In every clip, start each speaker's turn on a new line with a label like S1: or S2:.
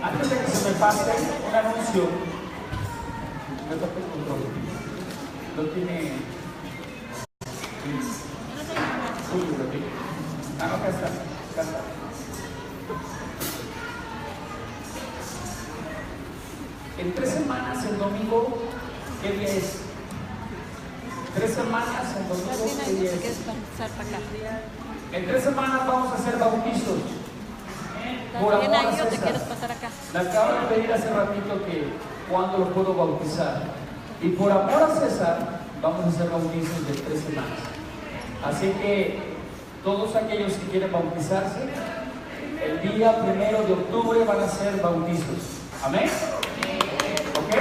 S1: Antes de que se me pase, un anuncio. Me toca el control. Lo tiene. Ah, no, acá está. Acá está. En 3 semanas, el domingo, ¿qué día es? 3 semanas, el domingo, ¿qué día es? En 3 semanas vamos a hacer bautizos. Por amor a César. Le acabo de pedir hace ratito que cuándo lo puedo bautizar. Y por amor a César, vamos a hacer bautizos de 3 semanas. Así que todos aquellos que quieren bautizarse, el día 1 de octubre van a ser bautizos. ¿Amén? ¿Ok?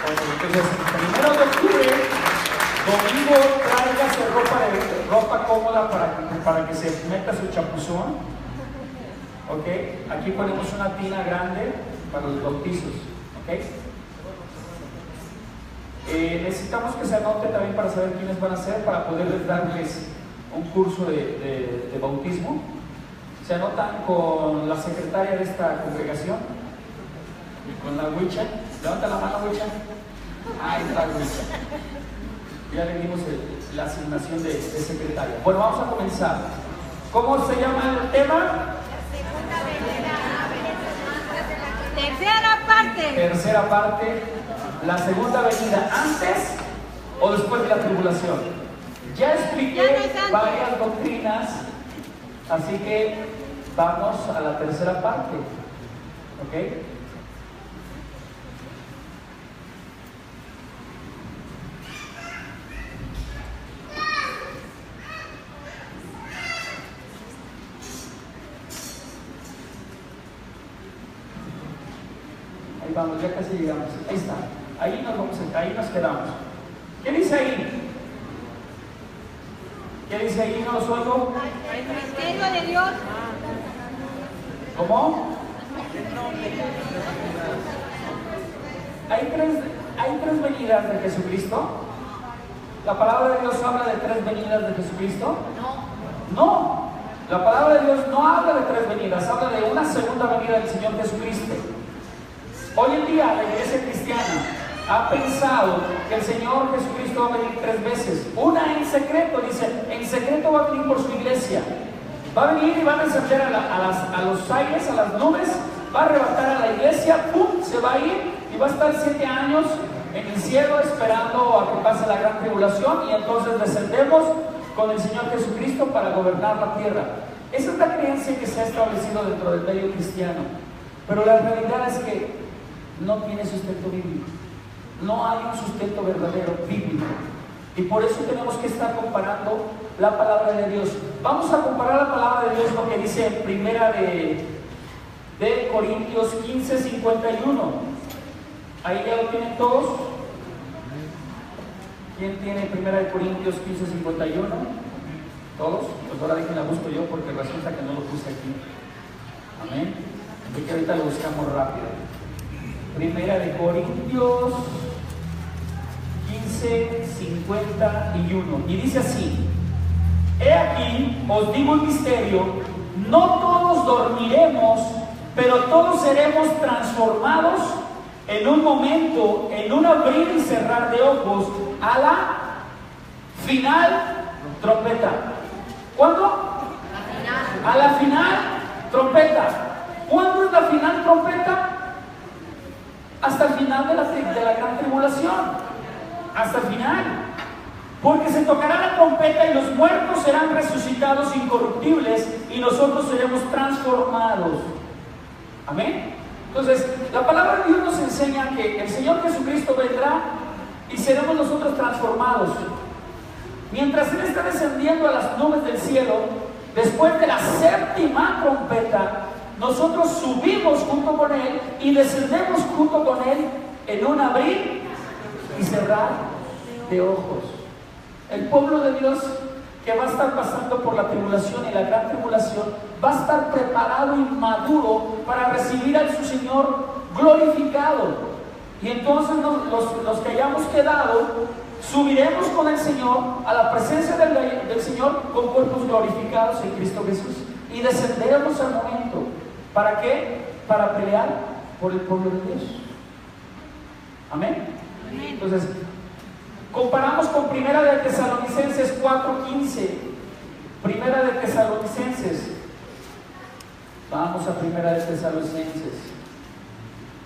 S1: Bueno, entonces, el 1 de octubre, domingo, tráigase ropa cómoda para que se meta su chapuzón. ¿Ok? Aquí ponemos una tina grande para los bautizos. ¿Ok? Necesitamos que se anote también para saber quiénes van a ser, para poderles darles un curso de bautismo. Se anotan con la secretaria de esta congregación, con la Wicha. Levanta la mano, Wicha. Ahí está Wicha. Ya le dimos la asignación de secretaria. Bueno, vamos a comenzar. ¿Cómo se llama el tema? Tercera parte, la segunda venida, ¿antes o después de la tribulación? Ya expliqué varias doctrinas, así que vamos a la tercera parte. ¿Ok? Ahí vamos, ya casi llegamos. Ahí está. Ahí nos quedamos. ¿Qué dice ahí? ¿Qué dice ahí? ¿No los oigo?
S2: El misterio de Dios.
S1: ¿Cómo? ¿Hay tres venidas de Jesucristo? ¿La palabra de Dios habla de 3 venidas de Jesucristo? No. La palabra de Dios no habla de 3 venidas, habla de una segunda venida del Señor Jesucristo. Hoy en día la iglesia cristiana ha pensado que el Señor Jesucristo va a venir 3 veces. Una en secreto, dice, en secreto va a venir por su iglesia. Va a venir y va a descender a los aires, a las nubes, va a arrebatar a la iglesia, ¡pum!, se va a ir y va a estar 7 años en el cielo esperando a que pase la gran tribulación, y entonces descendemos con el Señor Jesucristo para gobernar la tierra. Esa es la creencia que se ha establecido dentro del medio cristiano, pero la realidad es que no tiene sustento bíblico. No hay un sustento verdadero bíblico, y por eso tenemos que estar comparando la palabra de Dios. Vamos a comparar la palabra de Dios, lo que dice en primera de Corintios 15:51. Ahí ya lo tienen todos. ¿Quién tiene primera de Corintios 15:51? ¿Todos? Pues ahora déjenla busco yo, porque resulta que no lo puse aquí. Amén. Así que ahorita lo buscamos rápido. Primera de Corintios 15:51. Y dice así: he aquí, os digo un misterio, no todos dormiremos, pero todos seremos transformados en un momento, en un abrir y cerrar de ojos, a la final trompeta. ¿Cuándo? A la final trompeta. ¿Cuándo es la final trompeta? Hasta el final de la gran tribulación. Hasta el final. Porque se tocará la trompeta y los muertos serán resucitados incorruptibles y nosotros seremos transformados. Amén. Entonces, la palabra de Dios nos enseña que el Señor Jesucristo vendrá y seremos nosotros transformados. Mientras Él está descendiendo a las nubes del cielo, después de la 7ª trompeta, nosotros subimos junto con Él y descendemos junto con Él en un abrir y cerrar de ojos. El pueblo de Dios que va a estar pasando por la tribulación y la gran tribulación va a estar preparado y maduro para recibir a su Señor glorificado. Y entonces los que hayamos quedado subiremos con el Señor a la presencia del Señor con cuerpos glorificados en Cristo Jesús, y descenderemos al momento. ¿Para qué? para pelear por el pueblo de Dios. Amén. Entonces, comparamos con Primera de Tesalonicenses 4:15. Primera de Tesalonicenses. Vamos a Primera de Tesalonicenses.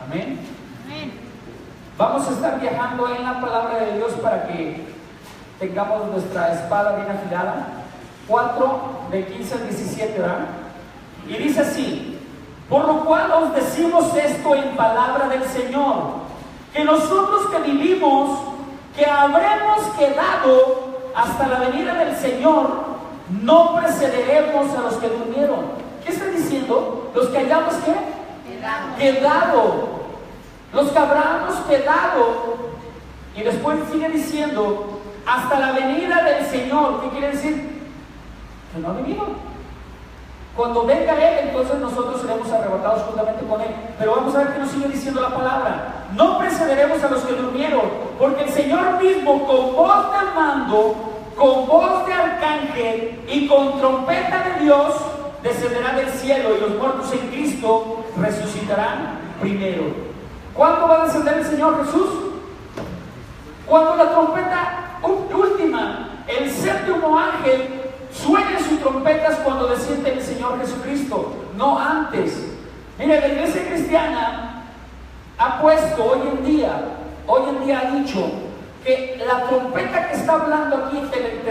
S1: Amén. Vamos a estar viajando en la palabra de Dios para que tengamos nuestra espada bien afilada. 4 de 15 al 17, ¿verdad? Y dice así: por lo cual os decimos esto en palabra del Señor, que nosotros que vivimos, que habremos quedado hasta la venida del Señor, no precederemos a los que durmieron. ¿Qué está diciendo? Los que hayamos ¿qué? Quedado. Los que habramos quedado. Y después sigue diciendo, hasta la venida del Señor. ¿Qué quiere decir? Que no ha venido. Cuando venga Él, entonces nosotros seremos arrebatados juntamente con Él. Pero vamos a ver qué nos sigue diciendo la palabra. No precederemos a los que durmieron, porque el Señor mismo, con voz de mando, con voz de arcángel y con trompeta de Dios, descenderá del cielo, y los muertos en Cristo resucitarán primero. ¿Cuándo va a descender el Señor Jesús? Cuando la trompeta última, el séptimo ángel, suene sus trompetas cuando desciende el Señor Jesucristo, no antes. Mire, la iglesia cristiana ha puesto hoy en día ha dicho que la trompeta que está hablando aquí en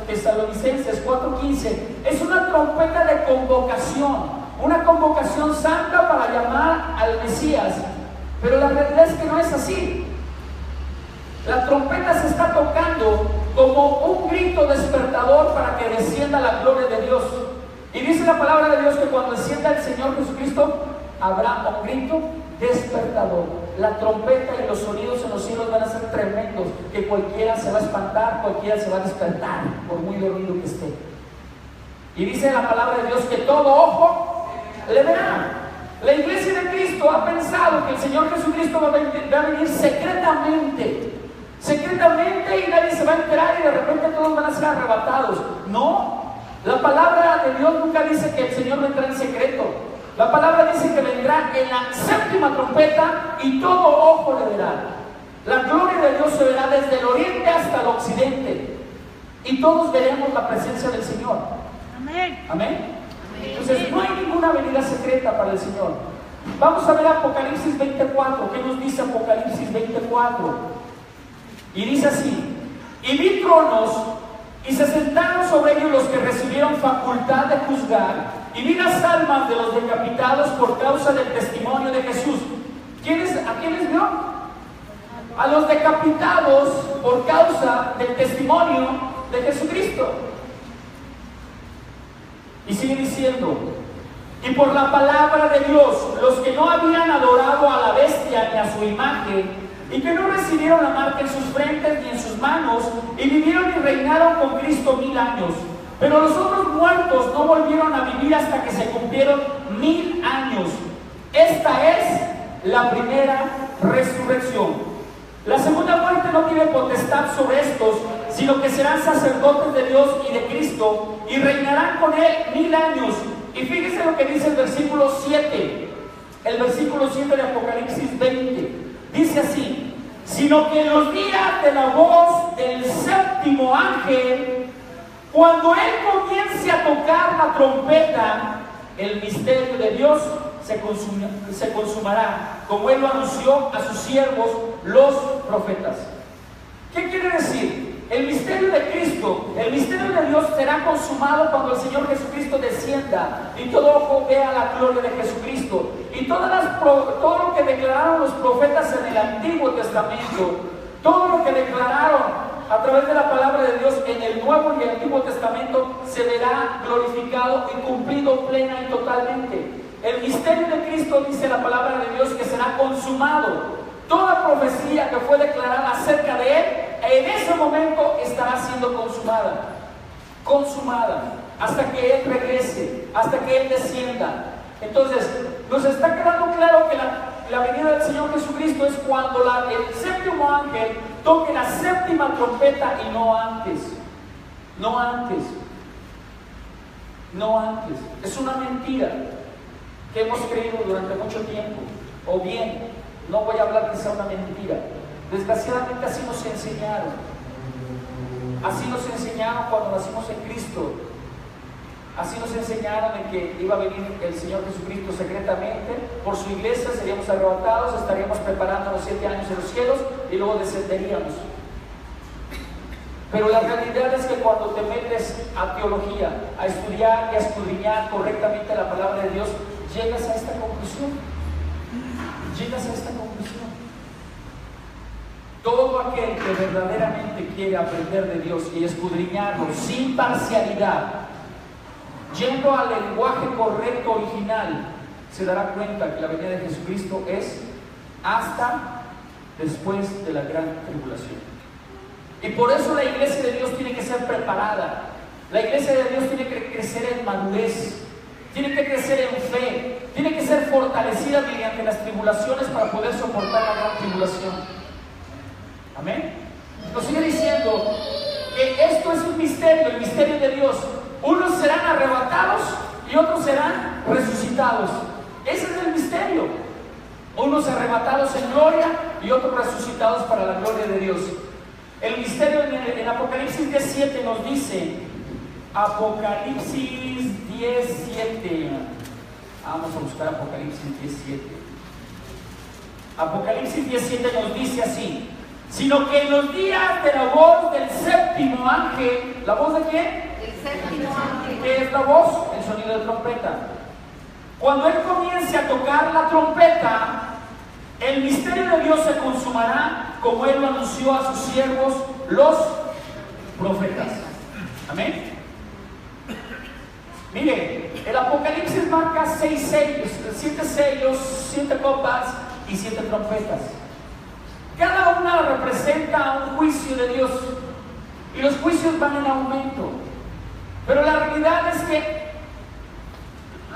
S1: Tesalonicenses 4:15 es una trompeta de convocación, una convocación santa para llamar al Mesías. Pero la realidad es que no es así. La trompeta se está tocando como un grito despertador para que descienda la gloria de Dios. Y dice la palabra de Dios que cuando descienda el Señor Jesucristo, habrá un grito despertador. La trompeta y los sonidos en los cielos van a ser tremendos, que cualquiera se va a espantar, cualquiera se va a despertar, por muy dormido que esté. Y dice la palabra de Dios que todo ojo le verá. La iglesia de Cristo ha pensado que el Señor Jesucristo va a venir secretamente, y nadie se va a enterar y de repente todos van a ser arrebatados. No, la palabra de Dios nunca dice que el Señor vendrá en secreto. La palabra dice que vendrá en la séptima trompeta y todo ojo le verá. La gloria de Dios se verá desde el oriente hasta el occidente y todos veremos la presencia del Señor. Amén. Amén. Entonces no hay ninguna venida secreta para el Señor. Vamos a ver Apocalipsis 24. ¿Qué nos dice Apocalipsis 24? Y dice así: y vi tronos, y se sentaron sobre ellos los que recibieron facultad de juzgar, y vi las almas de los decapitados por causa del testimonio de Jesús. ¿A quiénes vio? A los decapitados por causa del testimonio de Jesucristo. Y sigue diciendo: y por la palabra de Dios, los que no habían adorado a la bestia ni a su imagen, y que no recibieron la marca en sus frentes ni en sus manos, y vivieron y reinaron con Cristo 1000 años. Pero los otros muertos no volvieron a vivir hasta que se cumplieron 1000 años. Esta es la primera resurrección. La segunda muerte no tiene potestad sobre estos, sino que serán sacerdotes de Dios y de Cristo, y reinarán con Él 1000 años. Y fíjense lo que dice el versículo 7. El versículo 7 de Apocalipsis 20. Dice así: sino que en los días de la voz del séptimo ángel, cuando Él comience a tocar la trompeta, el misterio de Dios se consumará, como Él lo anunció a sus siervos, los profetas. ¿Qué quiere decir? El misterio de Cristo, el misterio de Dios será consumado cuando el Señor Jesucristo descienda y todo ojo vea la gloria de Jesucristo. Y todo lo que declararon los profetas en el Antiguo Testamento, todo lo que declararon a través de la palabra de Dios en el Nuevo y el Antiguo Testamento, se verá glorificado y cumplido plena y totalmente. El misterio de Cristo, dice la palabra de Dios, que será consumado. Toda profecía que fue declarada acerca de Él, en ese momento estará siendo consumada, hasta que Él regrese, hasta que Él descienda. Entonces, nos está quedando claro que la venida del Señor Jesucristo es cuando el séptimo ángel toque la séptima trompeta, y no antes. No antes. Es una mentira. que hemos creído durante mucho tiempo, o bien, no voy a hablar que sea una mentira, desgraciadamente así nos enseñaron cuando nacimos en Cristo, así nos enseñaron de que iba a venir el Señor Jesucristo secretamente por su iglesia, seríamos arrebatados, estaríamos preparando los 7 años en los cielos y luego descenderíamos. Pero la realidad es que cuando te metes a teología, a estudiar y a escudriñar correctamente la palabra de Dios, llegas a esta conclusión. Todo aquel que verdaderamente quiere aprender de Dios y escudriñarlo sin parcialidad, yendo al lenguaje correcto original, se dará cuenta que la venida de Jesucristo es hasta después de la gran tribulación. Y por eso la iglesia de Dios tiene que ser preparada. La iglesia de Dios tiene que crecer en madurez, tiene que crecer en fe, tiene que ser fortalecida mediante las tribulaciones para poder soportar la gran tribulación. Amén. Nos sigue diciendo que esto es un misterio, el misterio de Dios. Unos serán arrebatados y otros serán resucitados. Ese es el misterio. Unos arrebatados en gloria y otros resucitados para la gloria de Dios. El misterio en Apocalipsis 10:7 nos dice, Apocalipsis 10:7. Vamos a buscar Apocalipsis 10:7. Apocalipsis 10:7 nos dice así: sino que en los días de la voz del séptimo ángel, ¿la voz de quién?
S2: El séptimo ángel.
S1: ¿Qué es la voz? El sonido de trompeta. Cuando él comience a tocar la trompeta, el misterio de Dios se consumará, como él lo anunció a sus siervos, los profetas. Amén. Mire, el Apocalipsis marca 6 sellos, 7 sellos, 7 copas y 7 trompetas. Cada una representa un juicio de Dios y los juicios van en aumento. Pero la realidad es que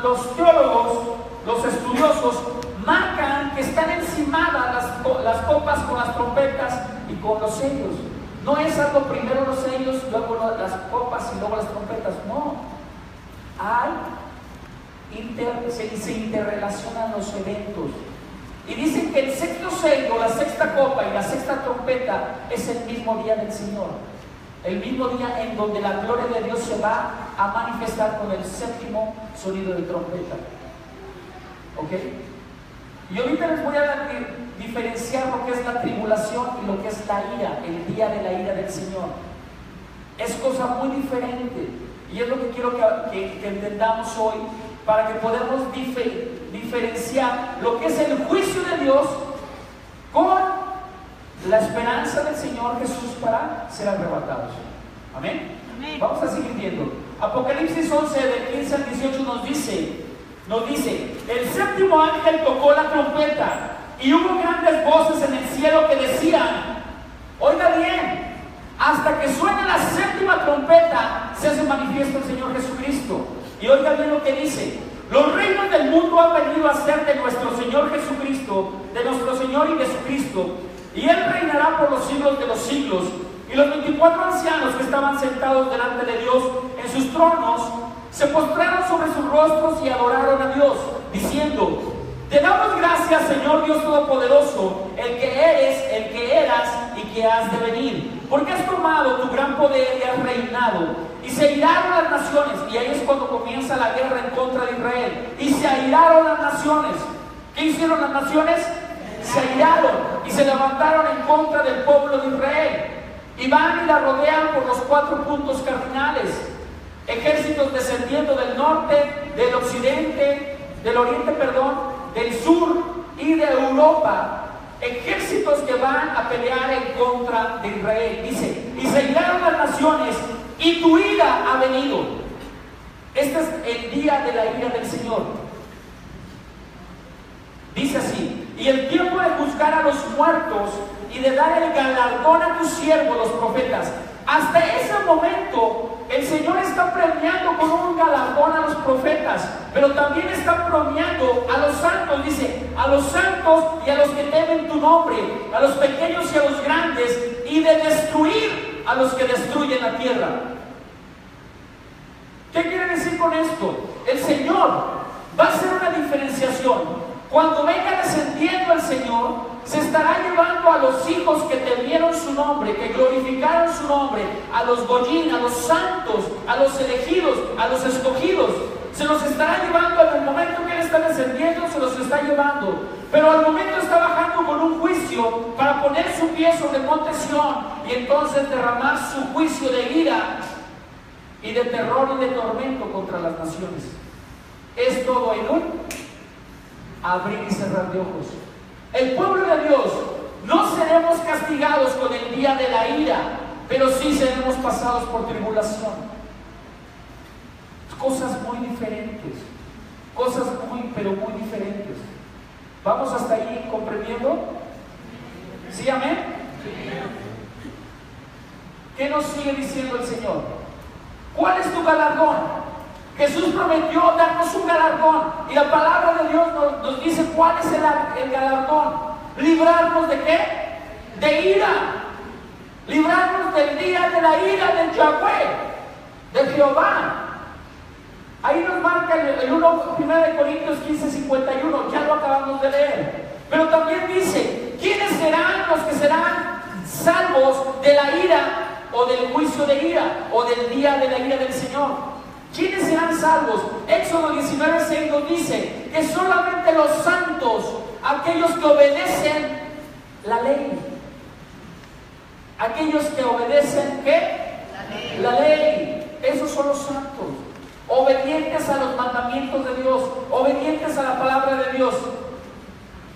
S1: los teólogos, los estudiosos, marcan que están encimadas las copas con las trompetas y con los sellos. No es algo primero los sellos, luego las copas y luego las trompetas. No. Se interrelacionan los eventos. Y dicen que el sexto sello, la sexta copa y la sexta trompeta es el mismo día del Señor. El mismo día en donde la gloria de Dios se va a manifestar con el séptimo sonido de trompeta. ¿Ok? Y ahorita les voy a diferenciar lo que es la tribulación y lo que es la ira, el día de la ira del Señor. Es cosa muy diferente. Y es lo que quiero que entendamos hoy, para que podamos diferenciar lo que es el juicio de Dios con la esperanza del Señor Jesús para ser arrebatados. Amén.
S2: Amén.
S1: Vamos a seguir viendo. Apocalipsis 11 del 15 al 18 nos dice, el séptimo ángel tocó la trompeta y hubo grandes voces en el cielo que decían, oiga bien, hasta que suene la séptima trompeta se hace manifiesto el Señor Jesucristo. Y oiga bien lo que dice: los reinos del mundo han venido a ser de nuestro Señor Jesucristo, de nuestro Señor y Jesucristo, y Él reinará por los siglos de los siglos. Y los 24 ancianos que estaban sentados delante de Dios en sus tronos se postraron sobre sus rostros y adoraron a Dios, diciendo: te damos gracias, Señor Dios Todopoderoso, el que eres, el que eras y que has de venir, porque has tomado tu gran poder y has reinado. Y se airaron las naciones, y ahí es cuando comienza la guerra en contra de Israel. Y se airaron las naciones. ¿Qué hicieron las naciones? Se airaron y se levantaron en contra del pueblo de Israel. Y van y la rodean por los 4 puntos cardinales. Ejércitos descendiendo del norte, del occidente, del oriente, del sur y de Europa. Ejércitos que van a pelear en contra de Israel. Dice, y se airaron las naciones, y tu ira ha venido. Este es el día de la ira del Señor. Dice así: y el tiempo de juzgar a los muertos y de dar el galardón a tus siervos los profetas. Hasta ese momento el Señor está premiando con un galardón a los profetas, pero también está premiando a los santos. Dice, a los santos y a los que temen tu nombre, a los pequeños y a los grandes, y de destruir a los que destruyen la tierra. ¿Qué quiere decir con esto? El Señor va a hacer una diferenciación Cuando venga descendiendo el Señor, se estará llevando a los hijos que temieron su nombre, que glorificaron su nombre, a los goyín, a los santos, a los elegidos, a los escogidos. Se los estará llevando en el momento que Él está descendiendo, se los está llevando. Pero al momento está bajando con un juicio para poner su pie sobre el monte Sión y entonces derramar su juicio de ira y de terror y de tormento contra las naciones. Es todo en un abrir y cerrar de ojos. El pueblo de Dios no seremos castigados con el día de la ira, pero sí seremos pasados por tribulación. Cosas muy diferentes, cosas pero muy diferentes. ¿Vamos hasta ahí comprendiendo? ¿Sí, amén? ¿Qué nos sigue diciendo el Señor? ¿Cuál es tu galardón? Jesús prometió darnos un galardón y la palabra de Dios nos dice cuál es el galardón. ¿Librarnos de qué? De ira. Librarnos del día de la ira de Yahweh, de Jehová. Ahí nos marca el 1 Corintios 15:51, ya lo acabamos de leer. Pero también dice, ¿quiénes serán los que serán salvos de la ira o del juicio de ira o del día de la ira del Señor? ¿Quiénes serán salvos? Éxodo 19:6 nos dice que solamente los santos, aquellos que obedecen la ley. Aquellos que obedecen ¿qué? La ley. Esos son los santos. Obedientes a los mandamientos de Dios, obedientes a la palabra de Dios.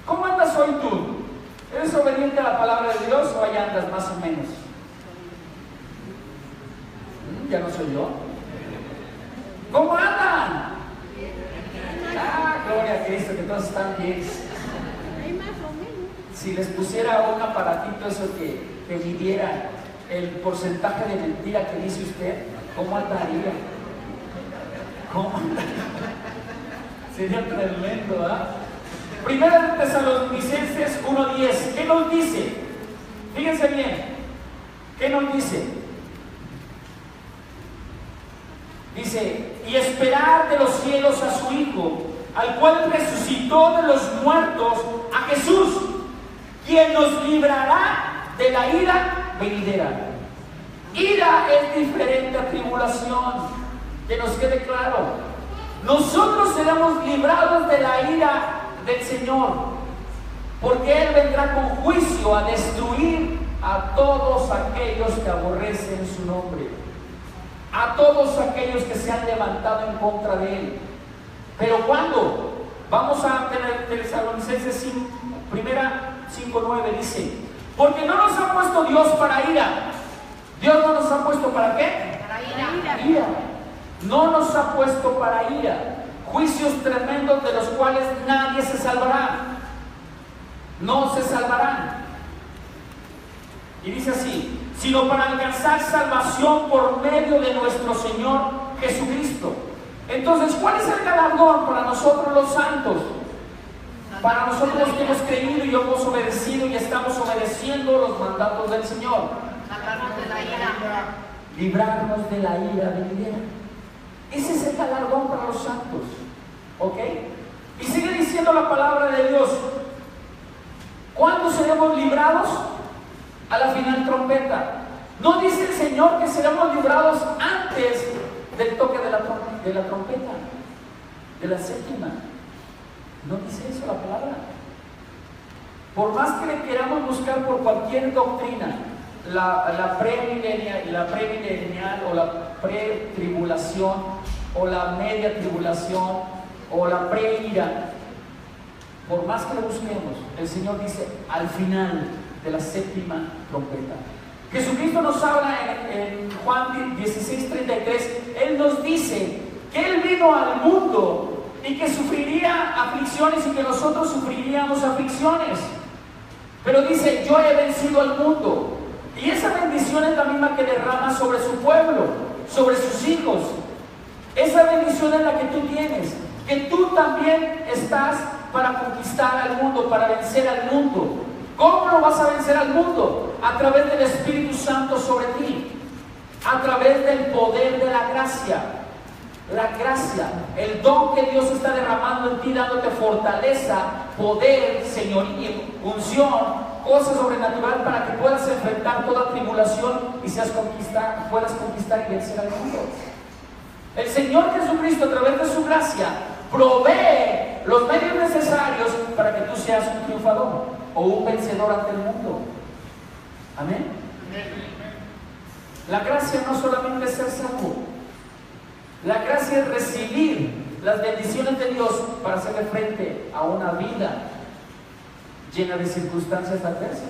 S1: ¿Cómo andas hoy tú? ¿Eres obediente a la palabra de Dios o ahí andas más o menos? Ya no soy yo. ¿Cómo andan? Ah, gloria a Cristo, que todos están bien. Si les pusiera un aparatito eso que midiera el porcentaje de mentira que dice usted, ¿cómo andaría? ¿Cómo andaría? Sería tremendo, ¿verdad? Primera de Tesalonicenses 1:10, ¿qué nos dice? Fíjense bien, ¿qué nos dice? Dice, y esperar de los cielos a su Hijo, al cual resucitó de los muertos, a Jesús, quien nos librará de la ira venidera. Ira es diferente a tribulación, que nos quede claro. Nosotros seremos librados de la ira del Señor, porque Él vendrá con juicio a destruir a todos aquellos que aborrecen su nombre, a todos aquellos que se han levantado en contra de Él. Pero ¿cuándo? Vamos a tener Tesalonicenses 5:9 dice, porque no nos ha puesto Dios para ira. Dios no nos ha puesto ¿para qué?
S2: Para ira.
S1: Ira. No nos ha puesto para ira. Juicios tremendos de los cuales nadie se salvará. No se salvarán. Y dice así, sino para alcanzar salvación por medio de nuestro Señor Jesucristo. Entonces, ¿cuál es el galardón para nosotros los santos? Para nosotros los que hemos creído y hemos obedecido y estamos obedeciendo los mandatos del Señor.
S2: Librarnos de la ira.
S1: Librarnos de la ira venidera. Ese es el galardón para los santos. ¿Ok? Y sigue diciendo la palabra de Dios. ¿Cuándo seremos librados? A la final trompeta. No dice el Señor que seremos librados antes del toque de la trompeta, de la séptima. No dice eso la palabra. Por más que le queramos buscar por cualquier doctrina, la premilenial o la pretribulación o la media tribulación o la preira, por más que lo busquemos, el Señor dice al final de la séptima trompeta. Jesucristo nos habla en Juan 16:33. Él nos dice que Él vino al mundo y que sufriría aflicciones y que nosotros sufriríamos aflicciones, pero dice, yo he vencido al mundo. Y esa bendición es la misma que derrama sobre su pueblo, sobre sus hijos. Esa bendición es la que tú tienes, que tú también estás para conquistar al mundo, para vencer al mundo. ¿Cómo lo vas a vencer al mundo? A través del Espíritu Santo sobre ti, a través del poder de la gracia. La gracia, el don que Dios está derramando en ti, dándote fortaleza, poder, señorío, unción, cosas sobrenaturales para que puedas enfrentar toda tribulación y puedas conquistar y vencer al mundo. El Señor Jesucristo, a través de su gracia, provee los medios necesarios para que tú seas un triunfador o un vencedor ante el mundo. Amén. La gracia no solamente es ser salvo. La gracia es recibir las bendiciones de Dios para hacerle frente a una vida llena de circunstancias adversas.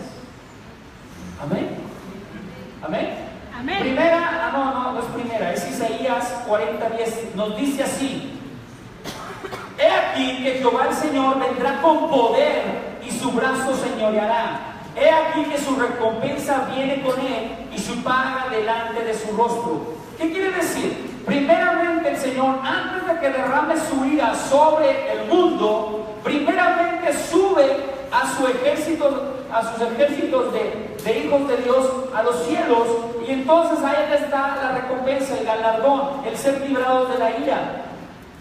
S1: Amén. Amén.
S2: Amén.
S1: Primera, no es primera, es Isaías 40:10. Nos dice así: he aquí que Jehová el Señor vendrá con poder y su brazo señoreará. He aquí que su recompensa viene con él y su paga delante de su rostro. ¿Qué quiere decir? Primeramente el Señor, antes de que derrame su ira sobre el mundo, primeramente sube a sus ejércitos de hijos de Dios a los cielos, y entonces ahí está la recompensa, el galardón, el ser librados de la ira.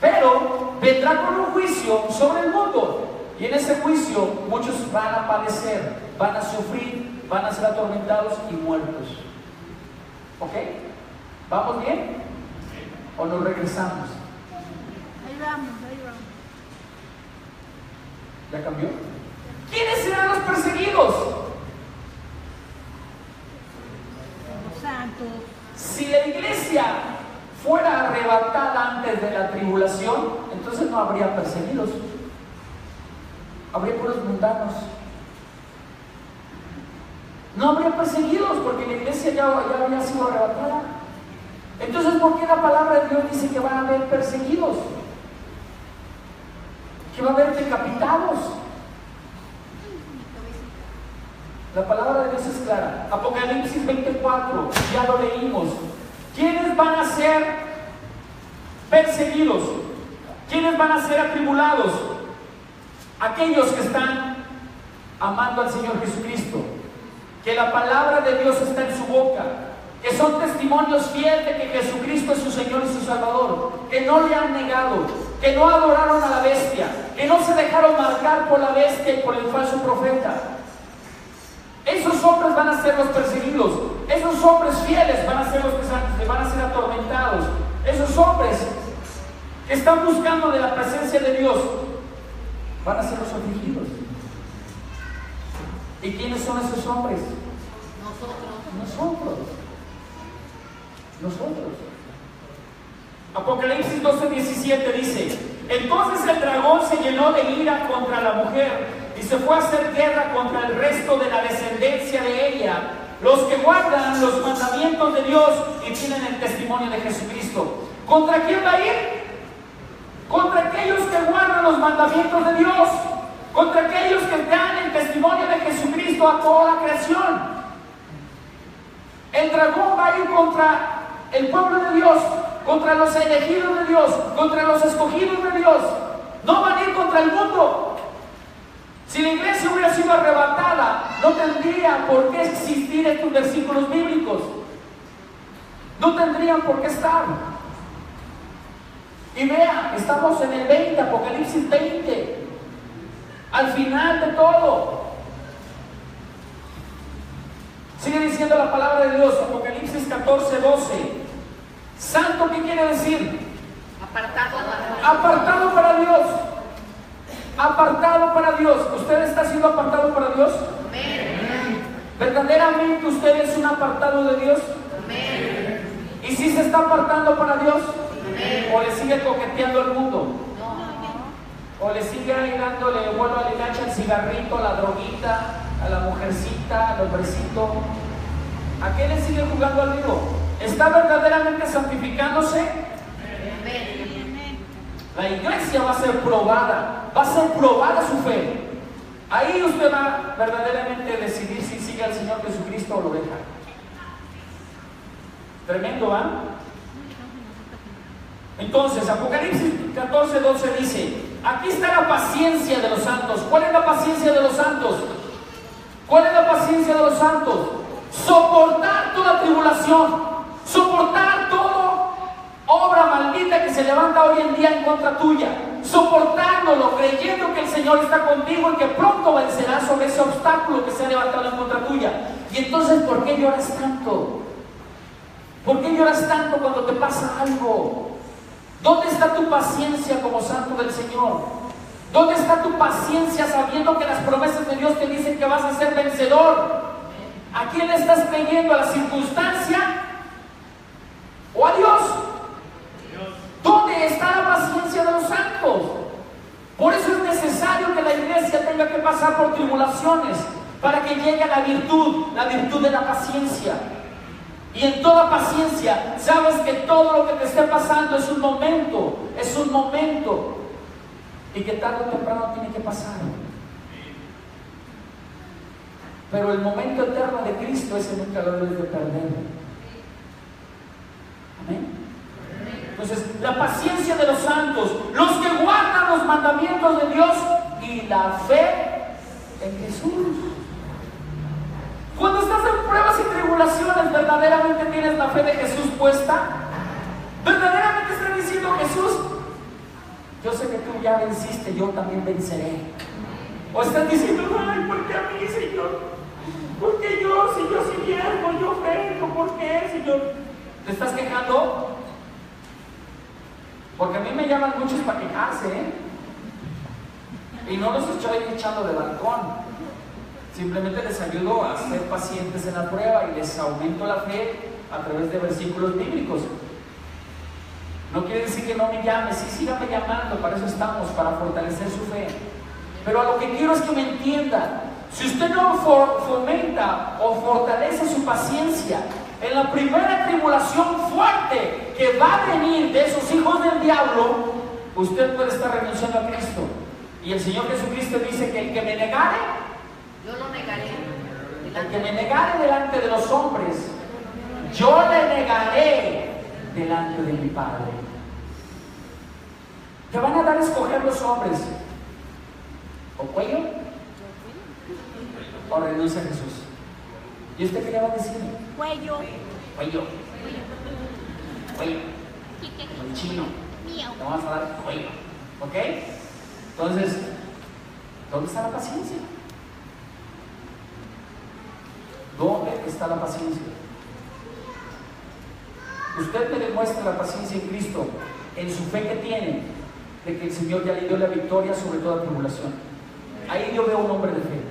S1: Pero vendrá con un juicio sobre el mundo, y en ese juicio muchos van a padecer, van a sufrir, van a ser atormentados y muertos. ¿Ok? ¿Vamos bien? ¿O nos regresamos?
S2: Ahí vamos.
S1: ¿Ya cambió? ¿Quiénes serán los perseguidos?
S2: Los santos.
S1: Si la iglesia fuera arrebatada antes de la tribulación, entonces no habría perseguidos. Habría puros mundanos. No habría perseguidos porque la iglesia ya habría sido arrebatada. Entonces, ¿por qué la palabra de Dios dice que van a haber perseguidos? Que va a haber decapitados. La palabra de Dios es clara. Apocalipsis 24, ya lo leímos. ¿Quiénes van a ser perseguidos? ¿Quiénes van a ser atribulados? Aquellos que están amando al Señor Jesucristo, que la palabra de Dios está en su boca, que son testimonios fieles de que Jesucristo es su Señor y su Salvador, que no le han negado, que no adoraron a la bestia, que no se dejaron marcar por la bestia y por el falso profeta. Esos hombres van a ser los perseguidos. Esos hombres fieles van a ser los que van a ser atormentados. Esos hombres que están buscando de la presencia de Dios van a ser los afligidos. ¿Y quiénes son esos hombres? Nosotros. Apocalipsis 12:17 dice: entonces el dragón se llenó de ira contra la mujer y se fue a hacer guerra contra el resto de la descendencia de ella, los que guardan los mandamientos de Dios y tienen el testimonio de Jesucristo. ¿Contra quién va a ir? Contra aquellos que guardan los mandamientos de Dios, contra aquellos que dan el testimonio de Jesucristo a toda la creación. El dragón va a ir contra el pueblo de Dios, contra los elegidos de Dios, contra los escogidos de Dios. No van a ir contra el mundo. Si la iglesia hubiera sido arrebatada, no tendría por qué existir estos versículos bíblicos. No tendrían por qué estar. Y vea, estamos en el 20, Apocalipsis 20, al final de todo. Sigue diciendo la palabra de Dios, Apocalipsis 14:12. Santo, ¿qué quiere decir? Apartado para Dios. Apartado para Dios. ¿Usted está siendo apartado para Dios?
S2: Amén.
S1: ¿Verdaderamente usted es un apartado de Dios?
S2: Amén.
S1: ¿Y si se está apartando para Dios?
S2: Amén.
S1: ¿O le sigue coqueteando el mundo?
S2: No.
S1: ¿O le sigue ahí dándole vuelo a la hilacha, el cigarrito, a la droguita, a la mujercita, al hombrecito? ¿A qué le sigue jugando al vivo? ¿Está verdaderamente santificándose?
S2: Amén.
S1: La iglesia va a ser probada, va a ser probada su fe. Ahí usted va verdaderamente a decidir si sigue al Señor Jesucristo o lo deja. Tremendo, ¿ah? Entonces, Apocalipsis 14:12 dice: aquí está la paciencia de los santos. ¿Cuál es la paciencia de los santos? ¿Cuál es la paciencia de los santos? Soportar toda tribulación, soportar todo obra maldita que se levanta hoy en día en contra tuya, soportándolo, creyendo que el Señor está contigo y que pronto vencerás sobre ese obstáculo que se ha levantado en contra tuya. Y entonces, ¿por qué lloras tanto? ¿Por qué lloras tanto cuando te pasa algo? ¿Dónde está tu paciencia como santo del Señor? ¿Dónde está tu paciencia sabiendo que las promesas de Dios te dicen que vas a ser vencedor? ¿A quién le estás creyendo? ¿A la circunstancia o a Dios? ¿Dónde está la paciencia de los santos? Por eso es necesario que la iglesia tenga que pasar por tribulaciones para que llegue a la virtud de la paciencia. Y en toda paciencia, sabes que todo lo que te esté pasando es un momento, y que tarde o temprano tiene que pasar. Pero el momento eterno de Cristo, ese nunca lo debes de perder. Amén. Entonces, la paciencia de los santos, los que guardan los mandamientos de Dios y la fe en Jesús. Cuando estás en pruebas y tribulaciones, ¿verdaderamente tienes la fe de Jesús puesta? ¿Verdaderamente estás diciendo, Jesús, yo sé que tú ya venciste, yo también venceré? ¿O estás diciendo, ay, ¿por qué a mí, Señor? ¿Por qué yo? Si yo soy viejo, yo ofendo, ¿por qué, Señor? ¿Te estás quejando? Porque a mí me llaman muchos para quejarse, ¿eh? Y no los estoy echando de balcón. Simplemente les ayudo a ser pacientes en la prueba y les aumento la fe a través de versículos bíblicos. No quiere decir que no me llame, sí, sígame llamando, para eso estamos, para fortalecer su fe. Pero a lo que quiero es que me entienda. Si usted no fomenta o fortalece su paciencia en la primera tribulación fuerte que va a venir de esos hijos del diablo, usted puede estar renunciando a Cristo. Y el Señor Jesucristo dice que el que me negare,
S2: yo lo negaré.
S1: el que me negare delante de los hombres, yo le negaré delante de mi Padre. Te van a dar a escoger los hombres: o cuello o renuncia a Jesús. ¿Y usted qué le va a decir?
S3: Cuello.
S1: Cuello. Cuello. El chino. Te vamos a dar cuello. ¿Ok? Entonces, ¿dónde está la paciencia? ¿Dónde está la paciencia? Usted me demuestra la paciencia en Cristo, en su fe que tiene, de que el Señor ya le dio la victoria sobre toda tribulación. Ahí yo veo un hombre de fe,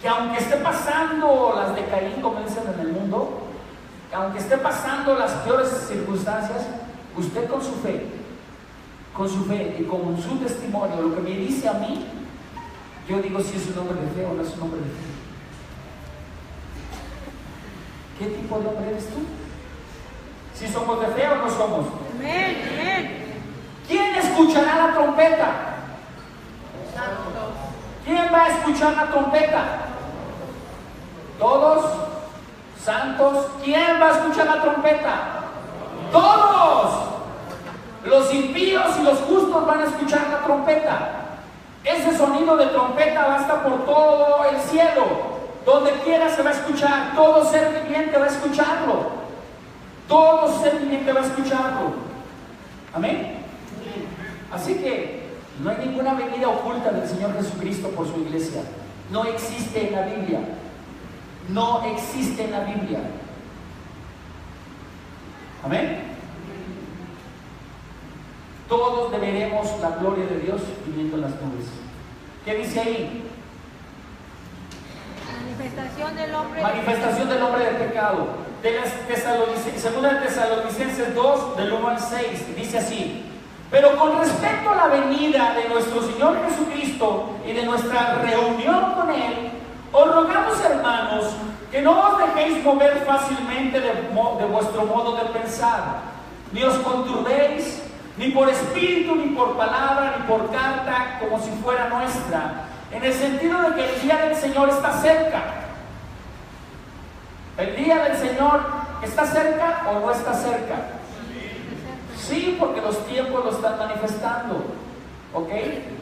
S1: que aunque esté pasando las de Caín, como dicen en el mundo, aunque esté pasando las peores circunstancias, usted con su fe y con su testimonio, lo que me dice a mí, yo digo si es un hombre de fe o no es un hombre de fe. ¿Qué tipo de hombre eres tú? ¿Si somos de fe o no somos?
S3: Amén, amén.
S1: ¿Quién escuchará la trompeta? ¿Quién va a escuchar la trompeta? ¿Todos? ¿Santos? ¿Quién va a escuchar la trompeta? ¡Todos! Los impíos y los justos van a escuchar la trompeta. Ese sonido de trompeta va a estar por todo el cielo. Donde quiera se va a escuchar. Todo ser viviente va a escucharlo. Todo ser viviente va a escucharlo. Amén. Así que no hay ninguna venida oculta del Señor Jesucristo por su iglesia. No existe en la Biblia. No existe en la Biblia. Amén. Todos deberemos la gloria de Dios viviendo en las nubes. ¿Qué dice ahí? Manifestación del hombre del pecado. De las segunda de Tesalonicenses 2, del 1 al 6, dice así: pero con respecto a la venida de nuestro Señor Jesucristo y de nuestra reunión con Él, os rogamos, hermanos, que no os dejéis mover fácilmente de vuestro modo de pensar, ni os conturbéis, ni por espíritu, ni por palabra, ni por carta, como si fuera nuestra, en el sentido de que el día del Señor está cerca. ¿El día del Señor está cerca o no está cerca? Sí, porque los tiempos lo están manifestando. ¿Ok?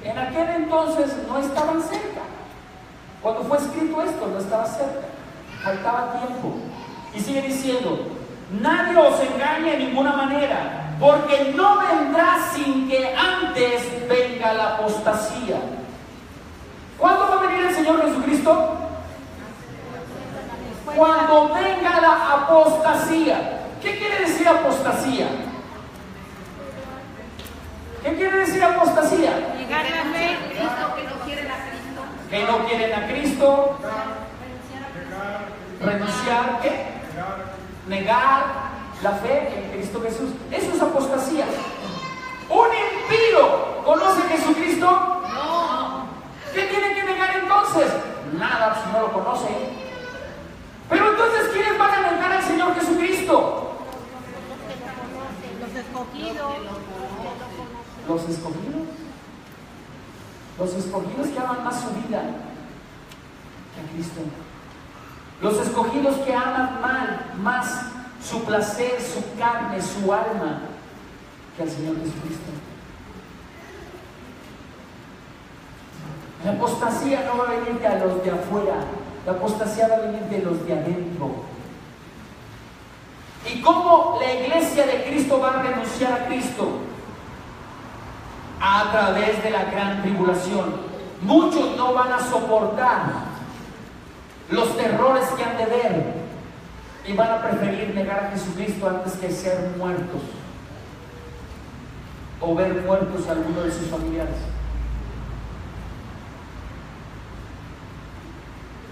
S1: En aquel entonces no estaban cerca. Cuando fue escrito esto, no estaba cerca. Faltaba tiempo. Y sigue diciendo: nadie os engañe de ninguna manera, porque no vendrá sin que antes venga la apostasía. ¿Cuándo va a venir el Señor Jesucristo? Cuando venga la apostasía. ¿Qué quiere decir apostasía? ¿Qué quiere decir apostasía?
S2: Llegar a la fe, Cristo, que no quieren a Cristo.
S1: Que no quieren a Cristo. Renunciar, ¿qué? Negar la fe en Cristo Jesús. Eso es apostasía. ¿Un impío conoce a Jesucristo?
S2: No.
S1: ¿Qué tiene que negar entonces? Nada, si no lo conoce. Pero entonces, ¿quiénes van a negar al Señor Jesucristo?
S3: Los escogidos.
S1: Los escogidos. Los escogidos que aman más su vida que a Cristo. Los escogidos que aman más su placer, su carne, su alma que al Señor Jesucristo. La apostasía no va a venir de los de afuera, la apostasía va a venir de los de adentro. ¿Y cómo la iglesia de Cristo va a renunciar a Cristo? A través de la gran tribulación. Muchos no van a soportar los terrores que han de ver y van a preferir negar a Jesucristo antes que ser muertos o ver muertos a alguno de sus familiares.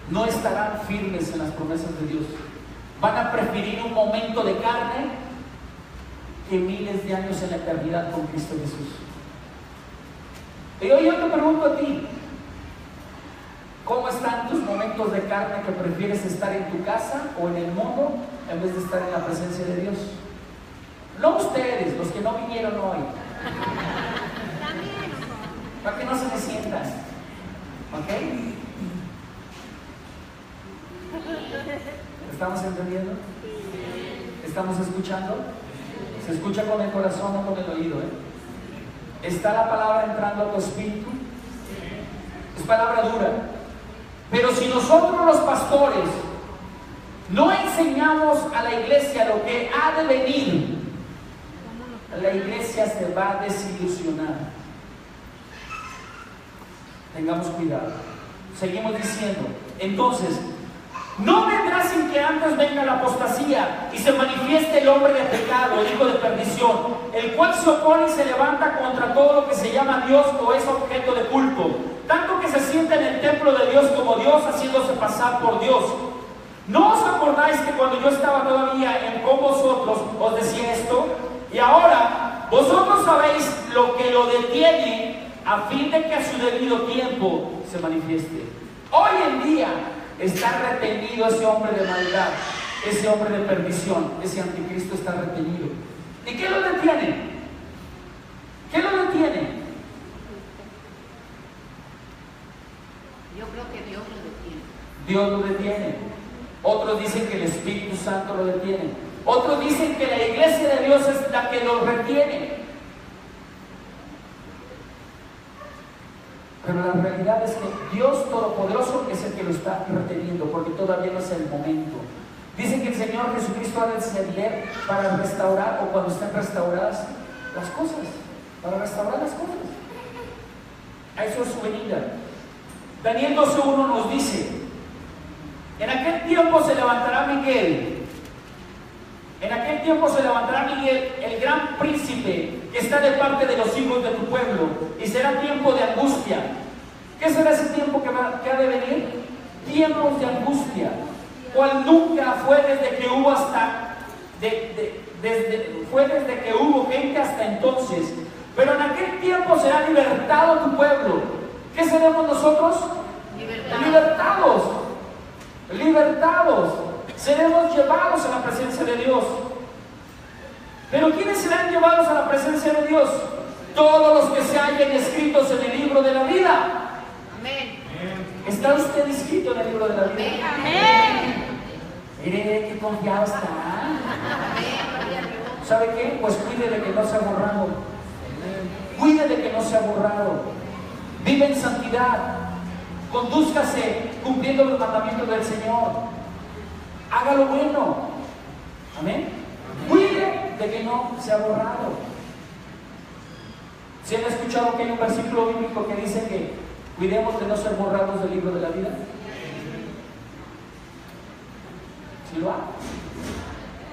S1: No estarán firmes en las promesas de Dios. Van a preferir un momento de carne que miles de años en la eternidad con Cristo Jesús. Y hoy yo te pregunto a ti, ¿cómo están tus momentos de carne que prefieres estar en tu casa o en el mundo en vez de estar en la presencia de Dios? No ustedes, los que no vinieron hoy. Para que no se me sientan. ¿Ok? ¿Estamos entendiendo? ¿Estamos escuchando? Se escucha con el corazón, no con el oído, ¿Está la palabra entrando a tu espíritu? Es palabra dura. Pero si nosotros los pastores no enseñamos a la iglesia lo que ha de venir, la iglesia se va a desilusionar. Tengamos cuidado. Seguimos diciendo, entonces, no vendrá sin que antes venga la apostasía y se manifieste el hombre de pecado, el hijo de perdición, el cual se opone y se levanta contra todo lo que se llama Dios o es objeto de culto, tanto que se sienta en el templo de Dios como Dios, haciéndose pasar por Dios. ¿No os acordáis que cuando yo estaba todavía con vosotros os decía esto? Y ahora vosotros sabéis lo que lo detiene, a fin de que a su debido tiempo se manifieste. Hoy en día está retenido ese hombre de maldad, ese hombre de perdición, ese anticristo está retenido. ¿Y qué lo detiene? ¿Qué lo detiene?
S2: Yo creo que Dios lo detiene.
S1: Dios lo detiene. Otros dicen que el Espíritu Santo lo detiene. Otros dicen que la iglesia de Dios es la que lo retiene. Pero la realidad es que Dios Todopoderoso es el que lo está reteniendo, porque todavía no es el momento. Dicen que el Señor Jesucristo ha de descender para restaurar, o cuando estén restauradas las cosas, para restaurar las cosas. A eso es su venida. Daniel 12:1 nos dice: en aquel tiempo se levantará Miguel. En aquel tiempo se levantará Miguel, el gran príncipe que está de parte de los hijos de tu pueblo, y será tiempo de angustia. ¿Qué será ese tiempo que ha de venir? Tiempos de angustia, cual nunca fue desde que hubo fue desde que hubo gente hasta entonces. Pero en aquel tiempo será libertado tu pueblo. ¿Qué seremos nosotros? Libertados. Libertados. Seremos llevados a la presencia de Dios. Pero ¿quiénes serán llevados a la presencia de Dios? Todos los que se hallen escritos en el libro de la vida.
S2: Amén.
S1: ¿Está usted inscrito en el libro de la vida?
S2: Amén.
S1: Mire qué confiado está.
S2: Amén.
S1: ¿Sabe qué? Pues cuide de que no sea borrado. Cuide de que no sea borrado. Vive en santidad. Condúzcase cumpliendo los mandamientos del Señor. Haga lo bueno. Amén. Cuide de que no se ha borrado. ¿Sí han escuchado que hay un versículo bíblico que dice que cuidemos de no ser borrados del libro de la vida? ¿Sí lo hay?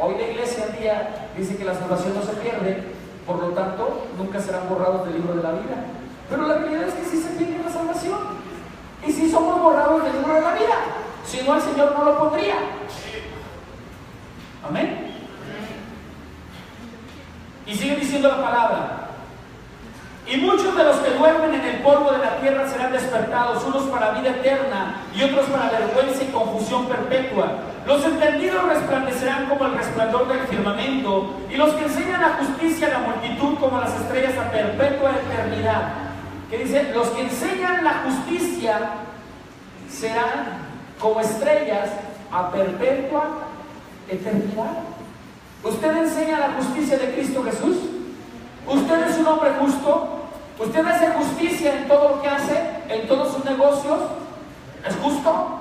S1: Hoy la iglesia en día dice que la salvación no se pierde, por lo tanto nunca serán borrados del libro de la vida. Pero la realidad es que sí se pierde la salvación. Y sí somos borrados del libro de la vida. Si no, el Señor no lo pondría. Amén. Y sigue diciendo la palabra. Y muchos de los que duermen en el polvo de la tierra serán despertados, unos para vida eterna y otros para vergüenza y confusión perpetua. Los entendidos resplandecerán como el resplandor del firmamento, y los que enseñan la justicia a la multitud como las estrellas a perpetua eternidad. Que dice, los que enseñan la justicia serán como estrellas a perpetua eternidad. ¿Usted enseña la justicia de Cristo Jesús? ¿Usted es un hombre justo? ¿Usted hace justicia en todo lo que hace? ¿En todos sus negocios? ¿Es justo?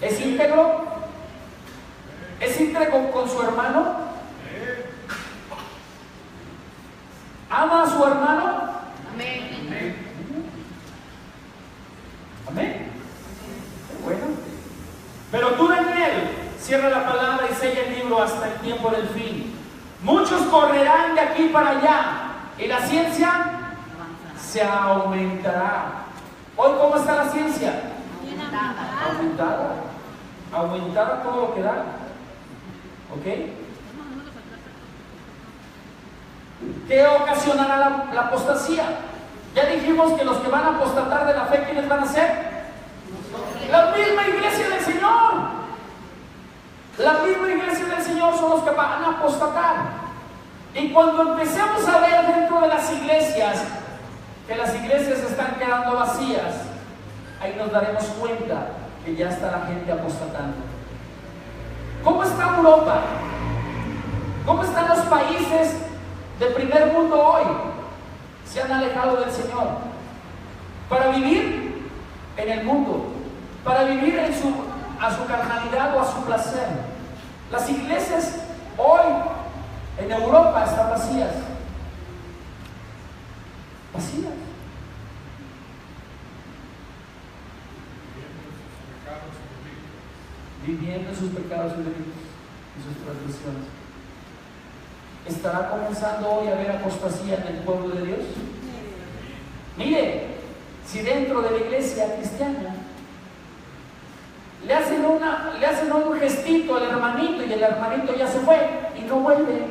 S1: ¿Es íntegro? ¿Es íntegro con su hermano? ¿Ama a su hermano?
S2: Amén.
S1: Amén. Bueno. Pero tú, Daniel, cierra la palabra y sella el libro hasta el tiempo del fin. Muchos correrán de aquí para allá y la ciencia se aumentará. Hoy, ¿cómo está la ciencia? Aumentada. Aumentada todo lo que da. ¿Ok? ¿Qué ocasionará la apostasía? Ya dijimos que los que van a apostatar de la fe, ¿quiénes van a ser? La misma iglesia del Señor. La misma iglesia del Señor son los que van a apostatar. Y cuando empecemos a ver dentro de las iglesias que las iglesias están quedando vacías, ahí nos daremos cuenta que ya está la gente apostatando. ¿Cómo está Europa? ¿Cómo están los países del primer mundo hoy? Se han alejado del Señor para vivir en el mundo, para vivir a su carnalidad o a su placer. Las iglesias hoy en Europa están vacías. Vacías. Viviendo en sus pecados y delitos y sus transgresiones. ¿Estará comenzando hoy a haber apostasía en el pueblo de Dios? Mire, si dentro de la iglesia cristiana le hacen un gestito al hermanito y el hermanito ya se fue y no vuelve,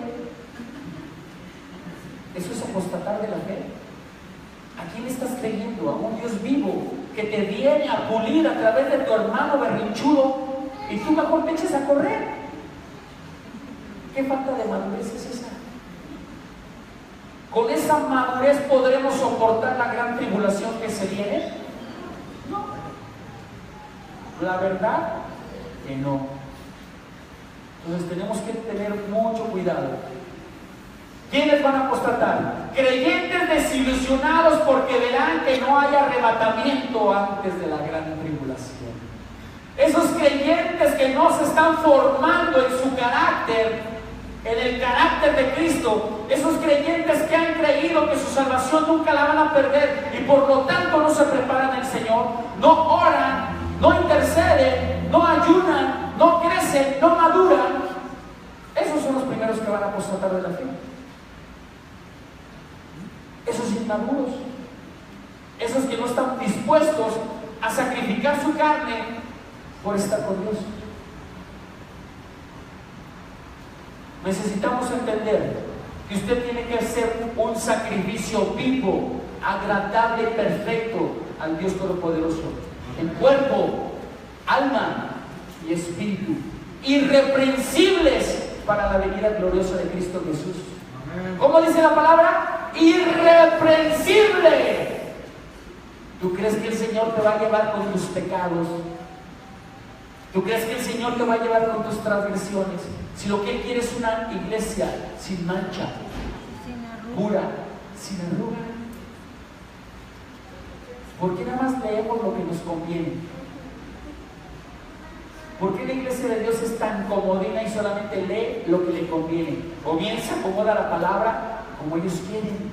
S1: eso es apostatar de la fe. ¿A quién estás creyendo? ¿A un Dios vivo que te viene a pulir a través de tu hermano berrinchudo y tú mejor te eches a correr? ¿Qué falta de madurez es esa? ¿Con esa madurez podremos soportar la gran tribulación que se viene? No. La verdad que no. Entonces tenemos que tener mucho cuidado. ¿Quiénes van a apostatar? Creyentes desilusionados porque verán que no hay arrebatamiento antes de la gran tribulación. Esos creyentes que no se están formando en su carácter, en el carácter de Cristo, esos creyentes que han creído que su salvación nunca la van a perder y por lo tanto no se preparan el Señor, no oran, no interceden, no ayunan, no crecen, no maduran, esos son los primeros que van a apostatar de la fe. Esos inmaduros, esos que no están dispuestos a sacrificar su carne por estar con Dios. Necesitamos entender que usted tiene que hacer un sacrificio vivo, agradable y perfecto al Dios Todopoderoso, en cuerpo, alma y espíritu, irreprensibles para la venida gloriosa de Cristo Jesús. ¿Cómo dice la palabra? Irreprensible. ¿Tú crees que el Señor te va a llevar con tus pecados? ¿Tú crees que el Señor te va a llevar con tus transgresiones? Si lo que Él quiere es una iglesia sin mancha, pura, sin arruga. ¿Por qué nada más leemos lo que nos conviene? ¿Por qué la iglesia de Dios es tan comodina y solamente lee lo que le conviene? O bien se acomoda la palabra como ellos quieren.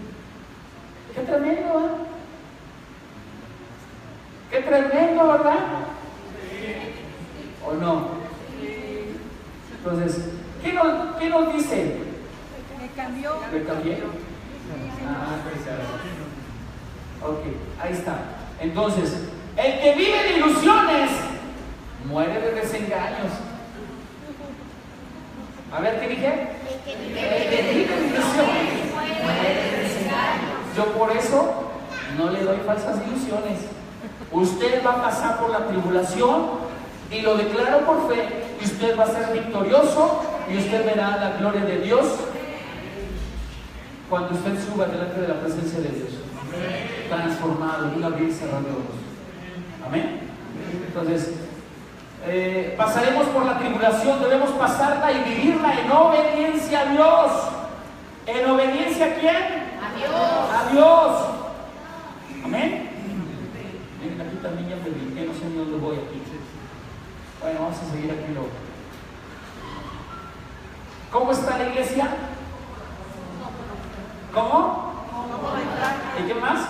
S1: ¡Qué tremendo, ¿eh? ¡Qué tremendo, ¿verdad? ¿O no? Entonces, ¿qué nos dice?
S3: Me cambió.
S1: ¿Le cambié? Ok, ahí está. Entonces, el que vive de ilusiones muere de desengaños. A ver, ¿qué dije? El que vive de ilusiones muere de desengaños. Yo por eso no le doy falsas ilusiones. Usted va a pasar por la tribulación y lo declaro por fe, y usted va a ser victorioso y usted verá la gloria de Dios cuando usted suba delante de la presencia de Dios, transformado en un abrir y cerrar de ojos. Amén. Entonces, pasaremos por la tribulación, debemos pasarla y vivirla en obediencia a Dios. ¿En obediencia a quién?
S2: A Dios.
S1: A Dios. Amén. Miren, aquí también ya me brinqué, no sé ni dónde voy aquí. Bueno, vamos a seguir aquí luego. ¿Cómo está la iglesia? ¿Cómo? ¿Y qué más?